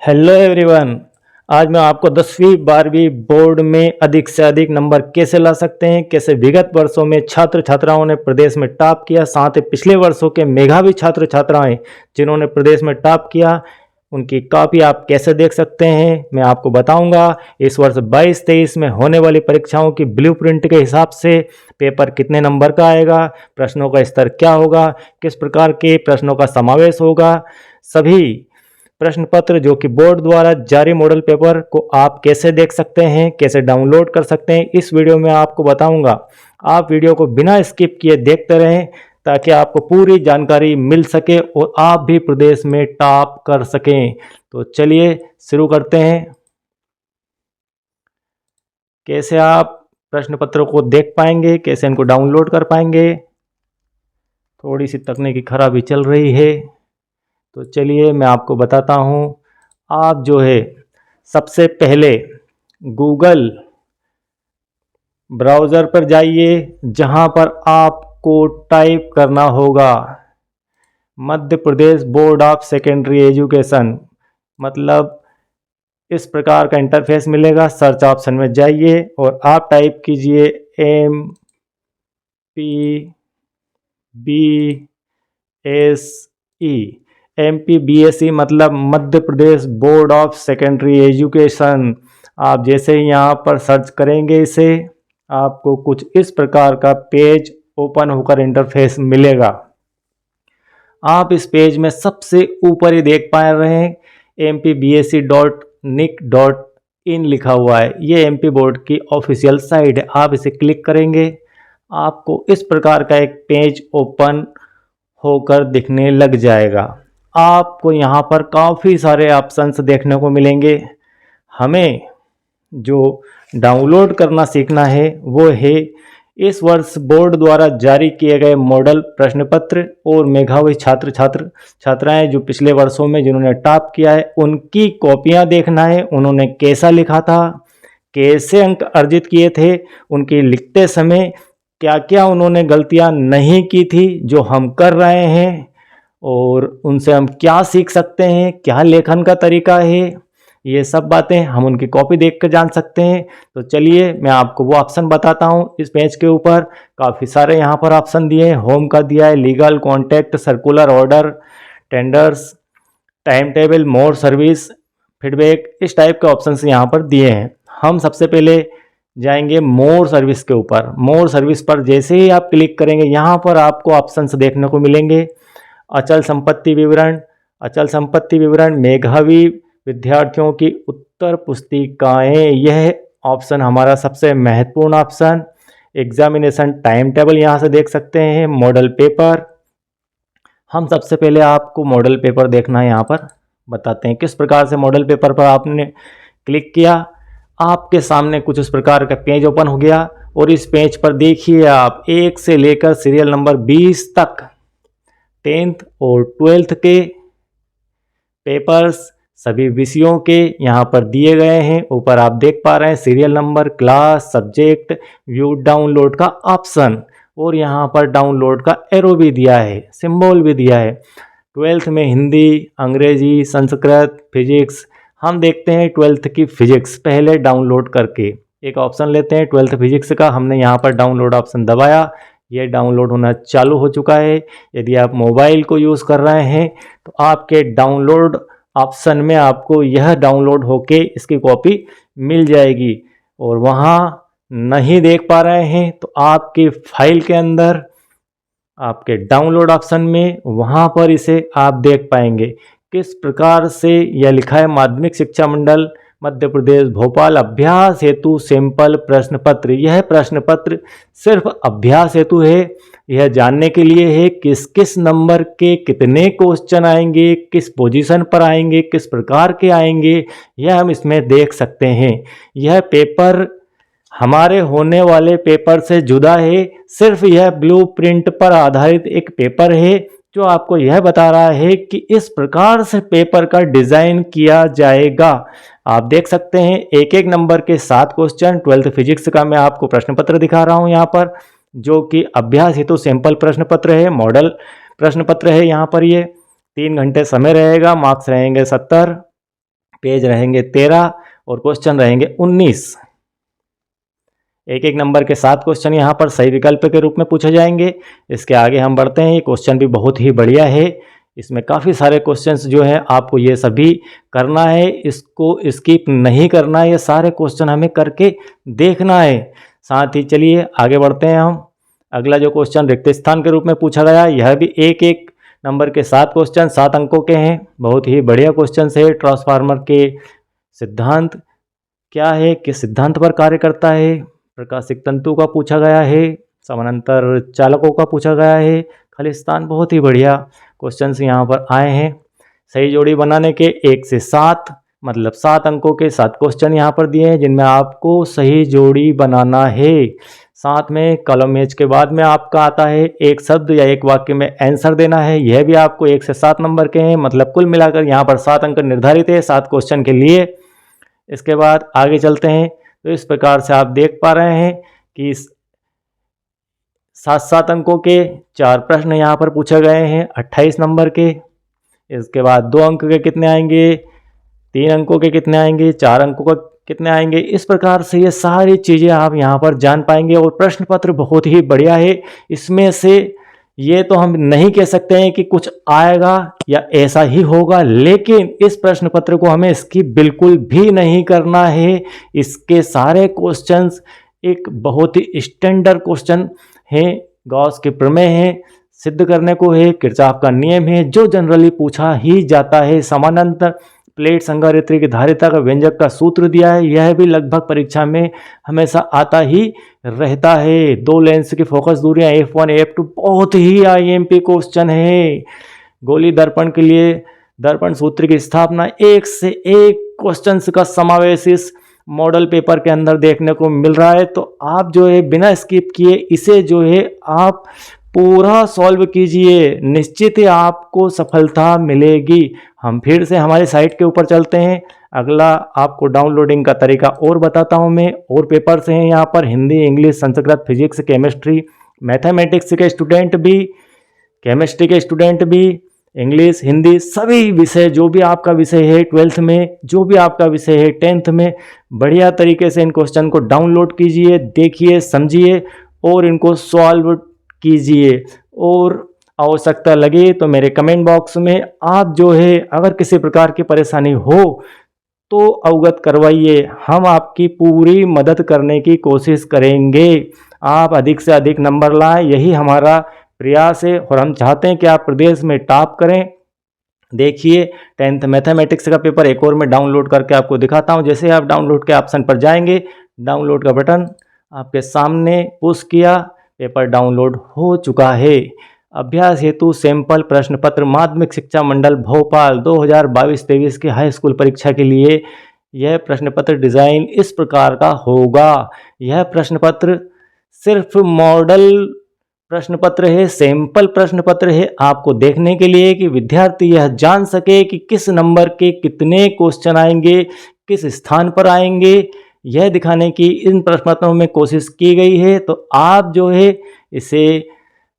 Hello everyone. आज मैं आपको 10वीं 12वीं बोर्ड में अधिक से अधिक नंबर कैसे ला सकते हैं, कैसे विगत वर्षों में छात्र छात्राओं ने प्रदेश में टॉप किया, साथ ही पिछले वर्षों के मेधावी छात्र छात्राएं जिन्होंने प्रदेश में टॉप किया उनकी कॉपी आप कैसे देख सकते हैं, मैं आपको बताऊंगा। इस वर्ष 22-23 में होने वाली परीक्षाओं की ब्लूप्रिंट के हिसाब से पेपर कितने नंबर का आएगा, प्रश्नों का स्तर क्या होगा, किस प्रकार के प्रश्नों का समावेश होगा, सभी प्रश्न पत्र जो कि बोर्ड द्वारा जारी मॉडल पेपर को आप कैसे देख सकते हैं, कैसे डाउनलोड कर सकते हैं, इस वीडियो में आपको बताऊंगा। आप वीडियो को बिना स्किप किए देखते रहें ताकि आपको पूरी जानकारी मिल सके और आप भी प्रदेश में टॉप कर सकें। तो चलिए शुरू करते हैं। कैसे आप प्रश्न पत्रों को देख पाएंगे, कैसे इनको डाउनलोड कर पाएंगे। थोड़ी सी तकनीकी खराबी चल रही है, तो चलिए मैं आपको बताता हूँ। आप जो है सबसे पहले गूगल ब्राउज़र पर जाइए, जहाँ पर आपको टाइप करना होगा Madhya Pradesh board of secondary education. मतलब इस प्रकार का इंटरफेस मिलेगा। सर्च ऑप्शन में जाइए और आप टाइप कीजिए MPBSE मतलब Madhya Pradesh board of secondary education. आप जैसे ही यहाँ पर सर्च करेंगे इसे, आपको कुछ इस प्रकार का पेज ओपन होकर इंटरफेस मिलेगा। आप इस पेज में सबसे ऊपर ही देख पा रहे हैं mpbse.nic.in लिखा हुआ है। ये MP बोर्ड की ऑफिशियल साइट है। आप इसे क्लिक करेंगे, आपको इस प्रकार का एक पेज ओपन होकर दिखने लग जाएगा। आपको यहाँ पर काफ़ी सारे ऑप्शंस देखने को मिलेंगे। हमें जो डाउनलोड करना सीखना है वो है इस वर्ष बोर्ड द्वारा जारी किए गए मॉडल प्रश्न पत्र और मेधावी छात्र छात्राएं जो पिछले वर्षों में जिन्होंने टॉप किया है उनकी कॉपियां देखना है। उन्होंने कैसा लिखा था, कैसे अंक अर्जित किए थे, उनकी लिखते समय क्या क्या उन्होंने गलतियां नहीं की थी जो हम कर रहे हैं, और उनसे हम क्या सीख सकते हैं, क्या लेखन का तरीका है, ये सब बातें हम उनकी कॉपी देख कर जान सकते हैं। तो चलिए मैं आपको वो ऑप्शन बताता हूँ। इस पेज के ऊपर काफ़ी सारे यहाँ पर ऑप्शन दिए हैं। होम का दिया है, legal, contact, circular, order, tenders, time table, more service, feedback, इस टाइप के ऑप्शन यहाँ पर दिए हैं। हम सबसे पहले जाएंगे मोर सर्विस के ऊपर। मोर सर्विस पर जैसे ही आप क्लिक करेंगे, यहाँ पर आपको ऑप्शंस देखने को मिलेंगे। अचल संपत्ति विवरण, अचल संपत्ति विवरण, मेधावी विद्यार्थियों की उत्तर पुस्तिकाएं, यह ऑप्शन हमारा सबसे महत्वपूर्ण ऑप्शन। एग्जामिनेशन टाइम टेबल यहाँ से देख सकते हैं। मॉडल पेपर, हम सबसे पहले आपको मॉडल पेपर देखना है। यहाँ पर बताते हैं किस प्रकार से मॉडल पेपर पर आपने क्लिक किया, आपके सामने कुछ इस प्रकार का पेज ओपन हो गया। और इस पेज पर देखिए आप 1 से लेकर सीरियल नंबर 20 तक 10th और 12th के पेपर्स सभी विषयों के यहाँ पर दिए गए हैं। ऊपर आप देख पा रहे हैं serial number, class, subject, view download का ऑप्शन, और यहाँ पर डाउनलोड का एरो भी दिया है, सिंबल भी दिया है। 12th में हिंदी, अंग्रेजी, संस्कृत, फिजिक्स। हम देखते हैं 12th की फिजिक्स पहले डाउनलोड करके। एक ऑप्शन लेते हैं 12th फिजिक्स का। हमने यहाँ पर डाउनलोड ऑप्शन दबाया, ये डाउनलोड होना चालू हो चुका है। यदि आप मोबाइल को यूज़ कर रहे हैं तो आपके डाउनलोड ऑप्शन में आपको यह डाउनलोड होके इसकी कॉपी मिल जाएगी। और वहाँ नहीं देख पा रहे हैं तो आपकी फाइल के अंदर आपके डाउनलोड ऑप्शन में वहाँ पर इसे आप देख पाएंगे। किस प्रकार से यह लिखा है, माध्यमिक शिक्षा मंडल मध्य प्रदेश भोपाल अभ्यास हेतु सैंपल प्रश्न पत्र। यह प्रश्न पत्र सिर्फ अभ्यास हेतु है, यह जानने के लिए है किस किस नंबर के कितने क्वेश्चन आएंगे, किस पोजीशन पर आएंगे, किस प्रकार के आएंगे, यह हम इसमें देख सकते हैं। यह पेपर हमारे होने वाले पेपर से जुदा है। सिर्फ यह ब्लूप्रिंट पर आधारित एक पेपर है जो आपको यह बता रहा है कि इस प्रकार से पेपर का डिज़ाइन किया जाएगा। आप देख सकते हैं एक एक नंबर के 7 क्वेश्चन। 12th फिजिक्स का मैं आपको प्रश्न पत्र दिखा रहा हूं यहाँ पर, जो कि अभ्यास हेतु सैंपल प्रश्न पत्र है, मॉडल प्रश्न पत्र है। यहाँ पर ये 3 घंटे समय रहेगा, मार्क्स रहेंगे 70। पेज रहेंगे 13 और क्वेश्चन रहेंगे 19। एक एक नंबर के 7 क्वेश्चन यहाँ पर सही विकल्प के रूप में पूछे जाएंगे। इसके आगे हम बढ़ते हैं। ये क्वेश्चन भी बहुत ही बढ़िया है, इसमें काफ़ी सारे क्वेश्चंस जो हैं आपको ये सभी करना है, इसको स्किप नहीं करना है, ये सारे क्वेश्चन हमें करके देखना है। साथ ही चलिए आगे बढ़ते हैं हम। अगला जो क्वेश्चन रिक्त स्थान के रूप में पूछा गया, यह भी एक एक नंबर के 7 क्वेश्चन 7 अंकों के हैं। बहुत ही बढ़िया क्वेश्चन है। ट्रांसफार्मर के सिद्धांत क्या है, किस सिद्धांत पर कार्य करता है, प्रकाशिक तंतु का पूछा गया है, समानांतर चालकों का पूछा गया है, खालिस्तान। बहुत ही बढ़िया क्वेश्चंस यहाँ पर आए हैं। सही जोड़ी बनाने के 1 से 7 मतलब 7 अंकों के 7 क्वेश्चन यहाँ पर दिए हैं, जिनमें आपको सही जोड़ी बनाना है। साथ में कॉलम एच के बाद में आपका आता है एक शब्द या एक वाक्य में आंसर देना है। यह भी आपको 1 से 7 नंबर के हैं, मतलब कुल मिलाकर यहाँ पर 7 अंक निर्धारित है 7 क्वेश्चन के लिए। इसके बाद आगे चलते हैं तो इस प्रकार से आप देख पा रहे हैं कि 7-7 अंकों के 4 प्रश्न यहाँ पर पूछे गए हैं 28 नंबर के। इसके बाद 2 अंक के कितने आएंगे, 3 अंकों के कितने आएंगे, 4 अंकों का कितने आएंगे। इस प्रकार से ये सारी चीज़ें आप यहाँ पर जान पाएंगे। और प्रश्न पत्र बहुत ही बढ़िया है। इसमें से ये तो हम नहीं कह सकते हैं कि कुछ आएगा या ऐसा ही होगा, लेकिन इस प्रश्न पत्र को हमें इसकी बिल्कुल भी नहीं करना है। इसके सारे क्वेश्चंस एक बहुत ही स्टैंडर्ड क्वेश्चन हैं, गॉस के प्रमेय है, सिद्ध करने को है, किरचॉफ का नियम है, जो जनरली पूछा ही जाता है। समानांतर प्लेट संधारित्री की धारिता का व्यंजक का सूत्र दिया है, यह भी लगभग परीक्षा में हमेशा आता ही रहता है। 2 लेंस की फोकस दूरियां f1 f2 बहुत ही आईएमपी क्वेश्चन है। गोली दर्पण के लिए दर्पण सूत्र की स्थापना, एक से एक क्वेश्चंस का समावेश इस मॉडल पेपर के अंदर देखने को मिल रहा है। तो आप जो है बिना स्किप किए इसे जो है आप पूरा सॉल्व कीजिए, निश्चित ही आपको सफलता मिलेगी। हम फिर से हमारी साइट के ऊपर चलते हैं। अगला आपको डाउनलोडिंग का तरीका और बताता हूं मैं। और पेपर्स हैं यहाँ पर Hindi, English, Sanskrit, physics, chemistry, mathematics के स्टूडेंट भी, केमिस्ट्री के स्टूडेंट भी, इंग्लिश, हिंदी, सभी विषय जो भी आपका विषय है 12th में, जो भी आपका विषय है 10th में, बढ़िया तरीके से इन क्वेश्चन को डाउनलोड कीजिए, देखिए, समझिए और इनको सॉल्व कीजिए। और आवश्यकता लगे तो मेरे कमेंट बॉक्स में आप जो है अगर किसी प्रकार की परेशानी हो तो अवगत करवाइए, हम आपकी पूरी मदद करने की कोशिश करेंगे। आप अधिक से अधिक नंबर लाएं, यही हमारा प्रयास है और हम चाहते हैं कि आप प्रदेश में टॉप करें। देखिए 10th मैथमेटिक्स का पेपर एक और मैं डाउनलोड करके आपको दिखाता हूं। जैसे आप डाउनलोड के ऑप्शन पर जाएंगे, डाउनलोड का बटन आपके सामने पुश किया, पेपर डाउनलोड हो चुका है। अभ्यास हेतु सैंपल प्रश्न पत्र माध्यमिक शिक्षा मंडल भोपाल 2022-23 की हाई स्कूल परीक्षा के लिए यह प्रश्न पत्र डिज़ाइन इस प्रकार का होगा। यह प्रश्न पत्र सिर्फ मॉडल प्रश्न पत्र है, सैंपल प्रश्न पत्र है, आपको देखने के लिए कि विद्यार्थी यह जान सके कि किस नंबर के कितने क्वेश्चन आएंगे, किस स्थान पर आएंगे, यह दिखाने की इन प्रश्न पत्रों में कोशिश की गई है। तो आप जो है इसे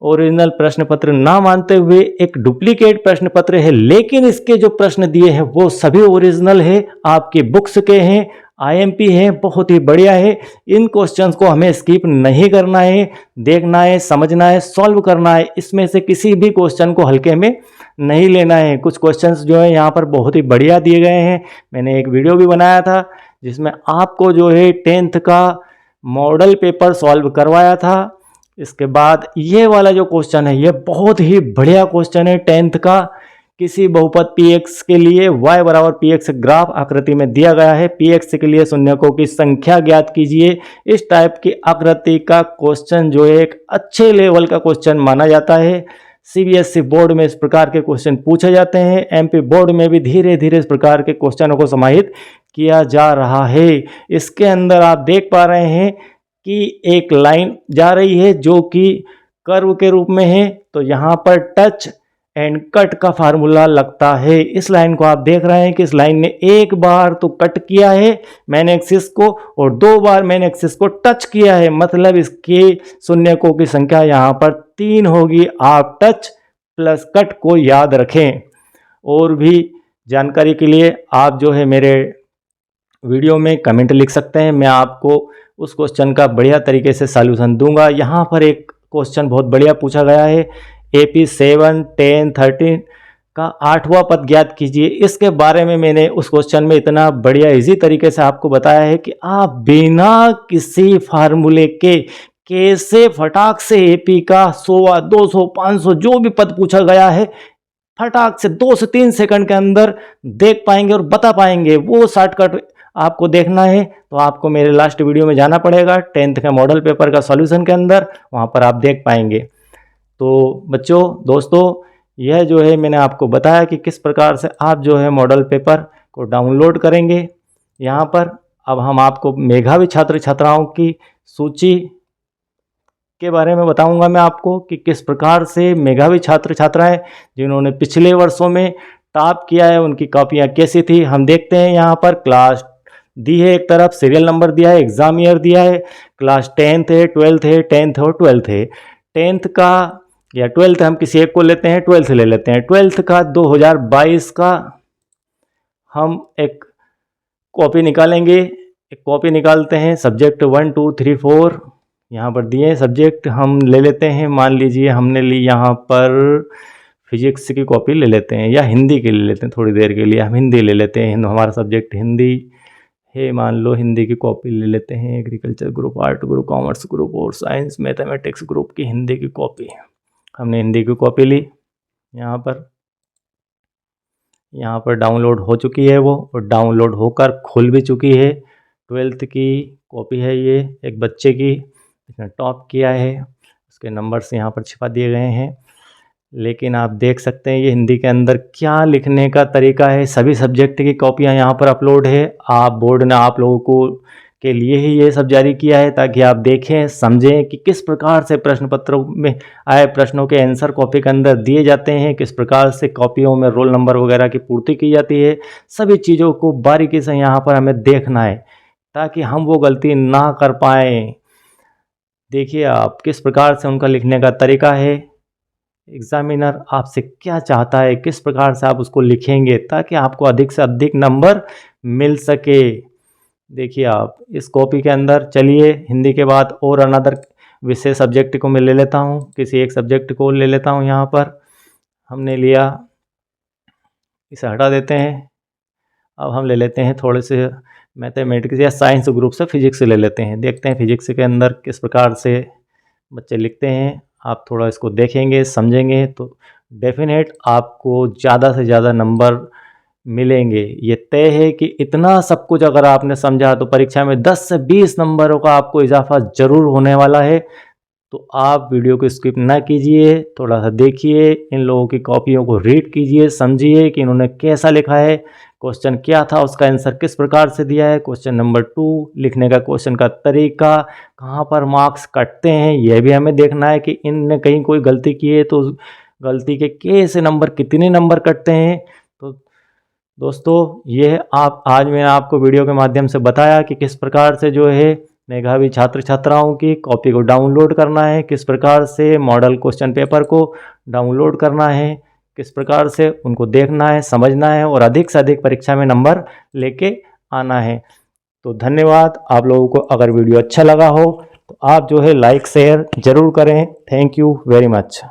ओरिजिनल प्रश्न पत्र ना मानते हुए एक डुप्लीकेट प्रश्न पत्र है, लेकिन इसके जो प्रश्न दिए हैं वो सभी ओरिजिनल है, आपकी बुक्स के हैं, आईएमपी है, बहुत ही बढ़िया है। इन क्वेश्चंस को हमें स्किप नहीं करना है, देखना है, समझना है, सॉल्व करना है। इसमें से किसी भी क्वेश्चन को हल्के में नहीं लेना है। कुछ क्वेश्चंस जो है यहाँ पर बहुत ही बढ़िया दिए गए हैं। मैंने एक वीडियो भी बनाया था जिसमें आपको जो है 10th का मॉडल पेपर सॉल्व करवाया था। इसके बाद ये वाला जो क्वेश्चन है ये बहुत ही बढ़िया क्वेश्चन है 10th का। किसी बहुपद px के लिए y बराबर px ग्राफ आकृति में दिया गया है, px के लिए शून्यकों की संख्या ज्ञात कीजिए। इस टाइप की आकृति का क्वेश्चन जो है एक अच्छे लेवल का क्वेश्चन माना जाता है। सीबीएसई बोर्ड में इस प्रकार के क्वेश्चन पूछे जाते हैं, एमपी बोर्ड में भी धीरे धीरे इस प्रकार के क्वेश्चनों को समाहित किया जा रहा है। इसके अंदर आप देख पा रहे हैं कि एक लाइन जा रही है जो कि कर्व के रूप में है, तो यहाँ पर टच एंड कट का फार्मूला लगता है। इस लाइन को आप देख रहे हैं कि इस लाइन ने एक बार तो कट किया है मेन एक्सिस को और 2 बार मेन एक्सिस को टच किया है, मतलब इसके शून्यकों की संख्या यहाँ पर 3 होगी। आप टच प्लस कट को याद रखें। और भी जानकारी के लिए आप जो है मेरे वीडियो में कमेंट लिख सकते हैं, मैं आपको उस क्वेश्चन का बढ़िया तरीके से सॉल्यूशन दूंगा। यहाँ पर एक क्वेश्चन बहुत बढ़िया पूछा गया है, AP 7, 10, 13 का 8वां पद ज्ञात कीजिए। इसके बारे में मैंने उस क्वेश्चन में इतना बढ़िया इजी तरीके से आपको बताया है कि आप बिना किसी फार्मूले के कैसे फटाक से AP का 100, 200, 500 जो भी पद पूछा गया है फटाक से 2 से 3 सेकंड के अंदर देख पाएंगे और बता पाएंगे। वो शॉर्टकट आपको देखना है तो आपको मेरे लास्ट वीडियो में जाना पड़ेगा 10th का मॉडल पेपर का सॉल्यूशन के अंदर, वहाँ पर आप देख पाएंगे। तो बच्चों, दोस्तों, यह जो है मैंने आपको बताया कि किस प्रकार से आप जो है मॉडल पेपर को डाउनलोड करेंगे। यहाँ पर अब हम आपको मेधावी छात्र छात्राओं की सूची के बारे में बताऊंगा मैं आपको कि किस प्रकार से मेधावी छात्र छात्राएं जिन्होंने पिछले वर्षों में टॉप किया है उनकी कॉपियां कैसी थी हम देखते हैं। यहाँ पर क्लास दी है, एक तरफ सीरियल नंबर दिया है, एग्जाम ईयर दिया है, क्लास 10th है, 12th है, 10th और 12th है। 10th का या 12th हम किसी एक को लेते हैं, 12th ले लेते हैं। 12th का 2022 का हम एक कॉपी निकालेंगे, एक कॉपी निकालते हैं। सब्जेक्ट 1, 2, 3, 4 यहाँ पर दिए सब्जेक्ट हम ले लेते हैं। मान लीजिए हमने ली यहाँ पर फिजिक्स की कॉपी ले लेते हैं या हिंदी की ले लेते हैं, थोड़ी देर के लिए हम हिंदी ले लेते हैं, हमारा सब्जेक्ट हिंदी है, मान लो हिंदी की कॉपी ले लेते हैं। Agriculture group, art group, commerce group और साइंस मैथमेटिक्स ग्रुप की हिंदी की कॉपी, हमने हिंदी की कॉपी ली। यहाँ पर डाउनलोड हो चुकी है वो, और डाउनलोड होकर खुल भी चुकी है। 12th की कॉपी है ये, एक बच्चे की, इसने टॉप किया है, उसके नंबर्स यहाँ पर छिपा दिए गए हैं। लेकिन आप देख सकते हैं ये हिंदी के अंदर क्या लिखने का तरीका है। सभी सब्जेक्ट की कॉपियाँ यहाँ पर अपलोड है। आप बोर्ड ने आप लोगों को के लिए ही ये सब जारी किया है ताकि आप देखें समझें कि किस प्रकार से प्रश्न पत्रों में आए प्रश्नों के आंसर कॉपी के अंदर दिए जाते हैं, किस प्रकार से कॉपियों में रोल नंबर वगैरह की पूर्ति की जाती है। सभी चीज़ों को बारीकी से यहाँ पर हमें देखना है ताकि हम वो गलती ना कर पाएँ। देखिए आप किस प्रकार से उनका लिखने का तरीका है, एग्जामिनर आपसे क्या चाहता है, किस प्रकार से आप उसको लिखेंगे ताकि आपको अधिक से अधिक नंबर मिल सके। देखिए आप इस कॉपी के अंदर, चलिए हिंदी के बाद और अनदर विषय सब्जेक्ट को मैं ले लेता हूँ, किसी एक सब्जेक्ट को ले लेता हूँ। यहाँ पर हमने लिया, इसे हटा देते हैं। अब हम ले लेते हैं थोड़े से मैथमेटिक्स या साइंस ग्रुप से फिजिक्स ले लेते हैं। देखते हैं फिजिक्स के अंदर किस प्रकार से बच्चे लिखते हैं। आप थोड़ा इसको देखेंगे समझेंगे तो डेफिनेट आपको ज़्यादा से ज़्यादा नंबर मिलेंगे। ये तय है कि इतना सब कुछ अगर आपने समझा तो परीक्षा में 10 से 20 नंबरों का आपको इजाफा ज़रूर होने वाला है। तो आप वीडियो को स्किप ना कीजिए, थोड़ा सा देखिए, इन लोगों की कॉपियों को रीड कीजिए, समझिए कि इन्होंने कैसा लिखा है, क्वेश्चन क्या था, उसका आंसर किस प्रकार से दिया है। क्वेश्चन नंबर 2 लिखने का क्वेश्चन का तरीका, कहाँ पर मार्क्स कटते हैं, यह भी हमें देखना है कि इनने कहीं कोई गलती की है तो गलती के कैसे नंबर, कितने नंबर कटते हैं। तो दोस्तों ये आज मैंने आपको वीडियो के माध्यम से बताया कि किस प्रकार से जो है मेधावी छात्र छात्राओं की कॉपी को डाउनलोड करना है, किस प्रकार से मॉडल क्वेश्चन पेपर को डाउनलोड करना है, किस प्रकार से उनको देखना है, समझना है और अधिक से अधिक परीक्षा में नंबर लेके आना है। तो धन्यवाद। आप लोगों को अगर वीडियो अच्छा लगा हो तो आप जो है लाइक शेयर ज़रूर करें। Thank you very much.